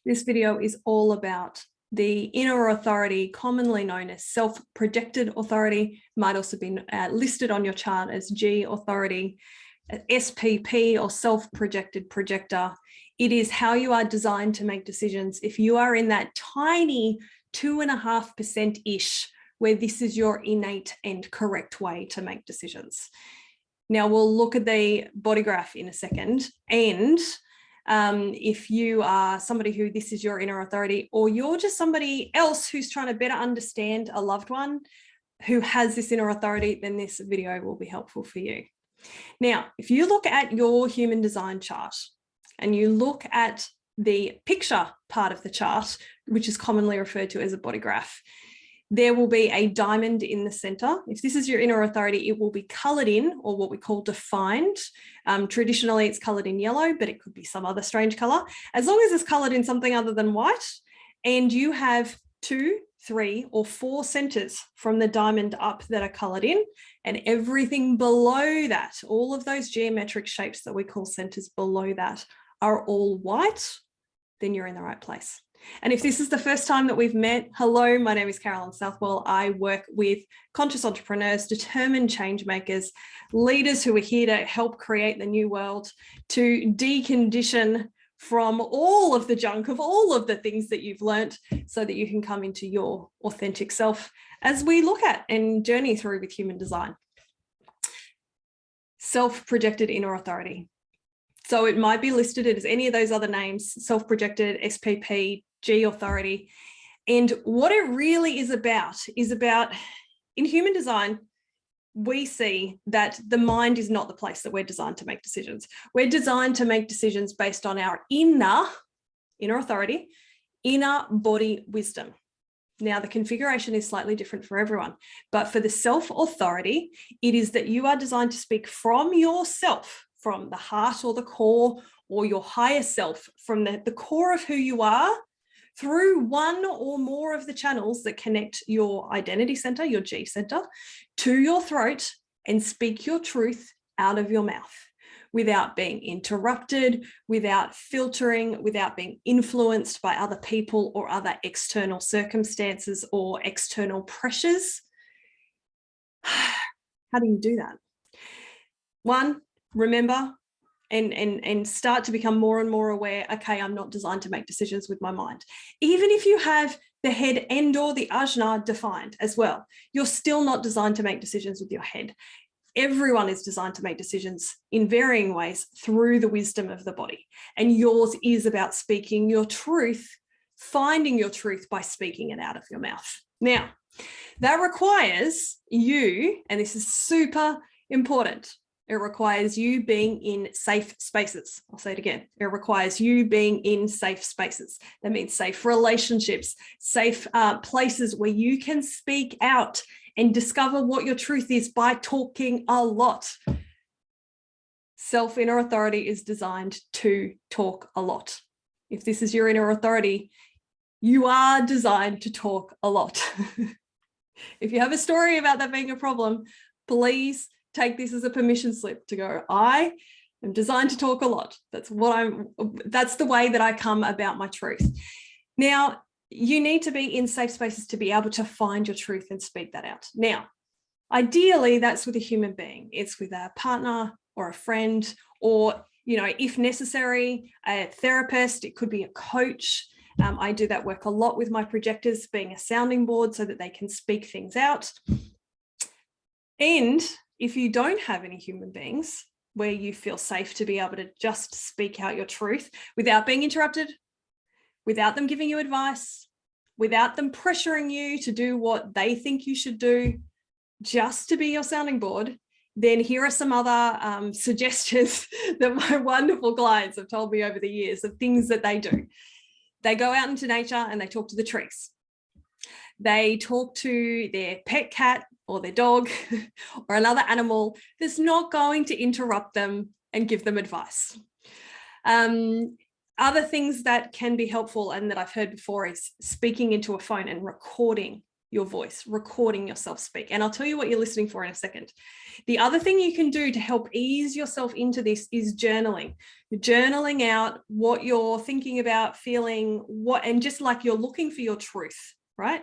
This video is all about the inner authority, commonly known as self-projected authority, might also be listed on your chart as G authority, SPP or self-projected projector. It is how you are designed to make decisions. If you are in that tiny 2.5%-ish, where this is your innate and correct way to make decisions. Now we'll look at the body graph in a second. And if you are somebody who this is your inner authority, or you're just somebody else who's trying to better understand a loved one who has this inner authority, then this video will be helpful for you. Now, if you look at your human design chart and you look at the picture part of the chart, which is commonly referred to as a body graph, there will be a diamond in the center. If this is your inner authority, it will be colored in, or what we call defined. Traditionally, it's colored in yellow, but it could be some other strange color. As long as it's colored in something other than white, and you have 2, 3, or 4 centers from the diamond up that are colored in, and everything below that, all of those geometric shapes that we call centers below that are all white, then you're in the right place. And if this is the first time that we've met, hello, my name is Carolyn Southwell. I work with conscious entrepreneurs, determined change makers, leaders who are here to help create the new world, to decondition from all of the junk of all of the things that you've learned so that you can come into your authentic self as we look at and journey through with human design. Self-projected inner authority. So it might be listed as any of those other names, self-projected, SPP, G authority. And what it really is about in human design, we see that the mind is not the place that we're designed to make decisions. We're designed to make decisions based on our inner authority, inner body wisdom. Now, the configuration is slightly different for everyone, but for the self-authority, it is that you are designed to speak from yourself, from the heart or the core or your higher self, from the core of who you are, through one or more of the channels that connect your identity center, your G center, to your throat, and speak your truth out of your mouth without being interrupted, without filtering, without being influenced by other people or other external circumstances or external pressures. How do you do that? One, remember and start to become more and more aware, okay, I'm not designed to make decisions with my mind. Even if you have the head and or the ajna defined as well, you're still not designed to make decisions with your head. Everyone is designed to make decisions in varying ways through the wisdom of the body. And yours is about speaking your truth, finding your truth by speaking it out of your mouth. Now, that requires you, and this is super important, it requires you being in safe spaces. I'll say it again. It requires you being in safe spaces. That means safe relationships, safe places where you can speak out and discover what your truth is by talking a lot. Self-inner authority is designed to talk a lot. If this is your inner authority, you are designed to talk a lot. If you have a story about that being a problem, please take this as a permission slip to go, I am designed to talk a lot. That's the way that I come about my truth. Now, you need to be in safe spaces to be able to find your truth and speak that out. Now, ideally, that's with a human being. It's with a partner or a friend, or, if necessary, a therapist. It could be a coach. I do that work a lot with my projectors, being a sounding board so that they can speak things out. And if you don't have any human beings where you feel safe to be able to just speak out your truth without being interrupted, without them giving you advice, without them pressuring you to do what they think you should do, just to be your sounding board, then here are some other suggestions that my wonderful clients have told me over the years of things that they do. They go out into nature and they talk to the trees. They talk to their pet cat or their dog or another animal that's not going to interrupt them and give them advice. Other things that can be helpful and that I've heard before is speaking into a phone and recording your voice, recording yourself speak. And I'll tell you what you're listening for in a second. The other thing you can do to help ease yourself into this is journaling. Journaling out what you're thinking about, feeling, and just like you're looking for your truth, right?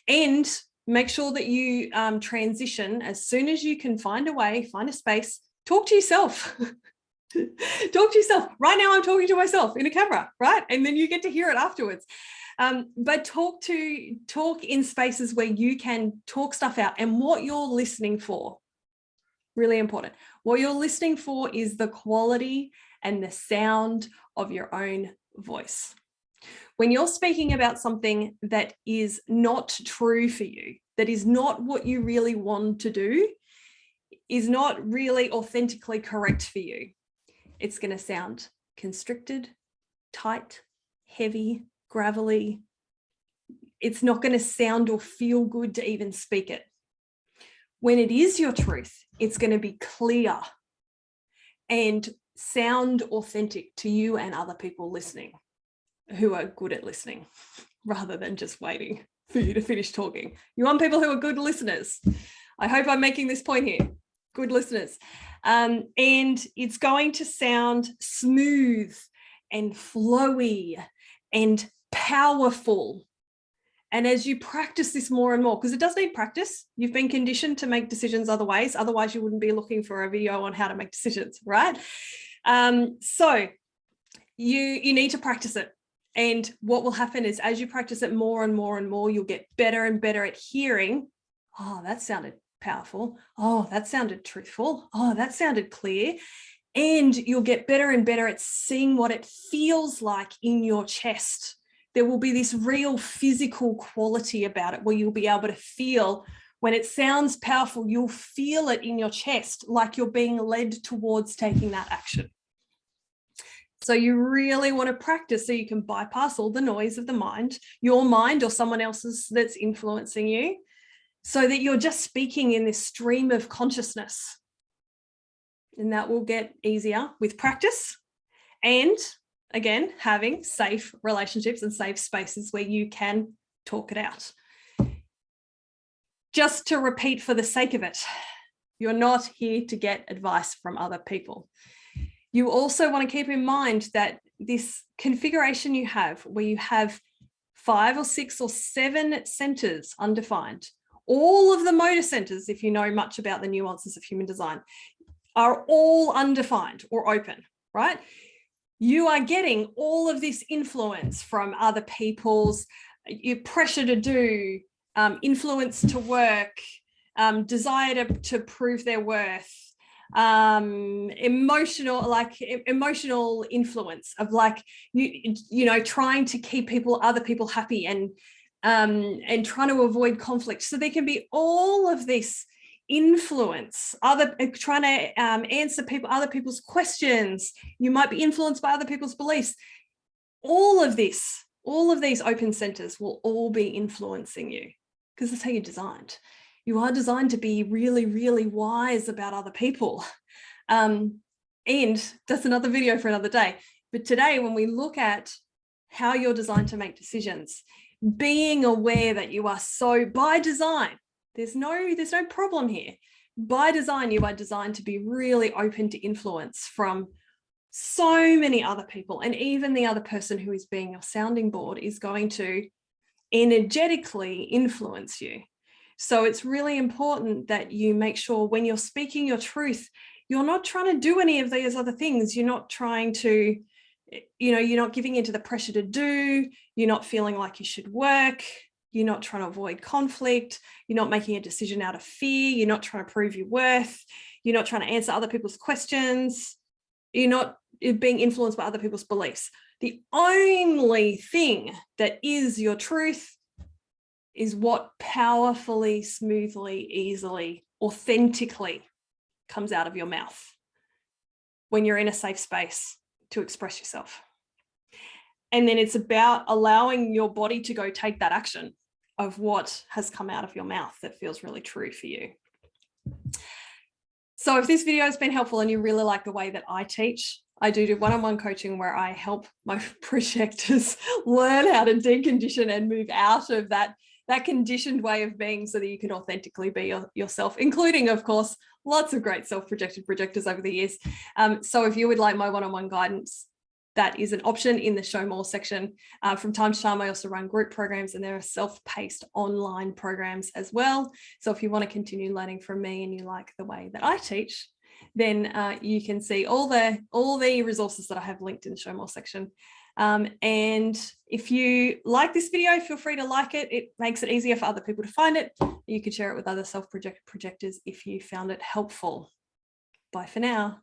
And make sure that you transition as soon as you can find a way, find a space, talk to yourself. Talk to yourself. Right now I'm talking to myself in a camera, right? And then you get to hear it afterwards. But talk in spaces where you can talk stuff out, and what you're listening for, really important. What you're listening for is the quality and the sound of your own voice. When you're speaking about something that is not true for you, that is not what you really want to do, is not really authentically correct for you, it's going to sound constricted, tight, heavy, gravelly. It's not going to sound or feel good to even speak it. When it is your truth, it's going to be clear and sound authentic to you and other people listening who are good at listening rather than just waiting for you to finish talking. You want people who are good listeners. I hope I'm making this point here. Good listeners. And it's going to sound smooth and flowy and powerful. And as you practice this more and more, because it does need practice, you've been conditioned to make decisions otherwise you wouldn't be looking for a video on how to make decisions, right? So you need to practice it. And what will happen is as you practice it more and more and more, you'll get better and better at hearing, oh, that sounded powerful. Oh, that sounded truthful. Oh, that sounded clear. And you'll get better and better at seeing what it feels like in your chest. There will be this real physical quality about it where you'll be able to feel when it sounds powerful, you'll feel it in your chest, like you're being led towards taking that action. So you really want to practice so you can bypass all the noise of the mind, your mind or someone else's that's influencing you, so that you're just speaking in this stream of consciousness. And that will get easier with practice. And again, having safe relationships and safe spaces where you can talk it out. Just to repeat for the sake of it, you're not here to get advice from other people. You also want to keep in mind that this configuration you have, where you have 5 or 6 or 7 centers undefined, all of the motor centers, if you know much about the nuances of human design, are all undefined or open, right? You are getting all of this influence from other people's, your pressure to do, influence to work, desire to prove their worth, emotional influence of like, you know, trying to keep other people happy and trying to avoid conflict. So there can be all of this influence, trying to answer other people's questions. You might be influenced by other people's beliefs. All of these open centers will all be influencing you because that's how you're designed. You are designed to be really, really wise about other people. And that's another video for another day. But today, when we look at how you're designed to make decisions, being aware that you are so, by design, there's no problem here. By design, you are designed to be really open to influence from so many other people. And even the other person who is being your sounding board is going to energetically influence you. So it's really important that you make sure when you're speaking your truth, you're not trying to do any of these other things. You're not trying to, you're not giving into the pressure to do, you're not feeling like you should work, you're not trying to avoid conflict, you're not making a decision out of fear, you're not trying to prove your worth, you're not trying to answer other people's questions, you're not being influenced by other people's beliefs. The only thing that is your truth is what powerfully, smoothly, easily, authentically comes out of your mouth when you're in a safe space to express yourself. And then it's about allowing your body to go take that action of what has come out of your mouth that feels really true for you. So if this video has been helpful and you really like the way that I teach, I do one-on-one coaching where I help my projectors learn how to decondition and move out of that that conditioned way of being so that you can authentically be yourself, including, of course, lots of great self-projected projectors over the years. So if you would like my one-on-one guidance, that is an option in the show more section. From time to time, I also run group programs, and there are self-paced online programs as well. So if you want to continue learning from me and you like the way that I teach, then you can see all the resources that I have linked in the show more section. And if you like this video, feel free to like it. It makes it easier for other people to find it. You could share it with other self-projected projectors if you found it helpful. Bye for now.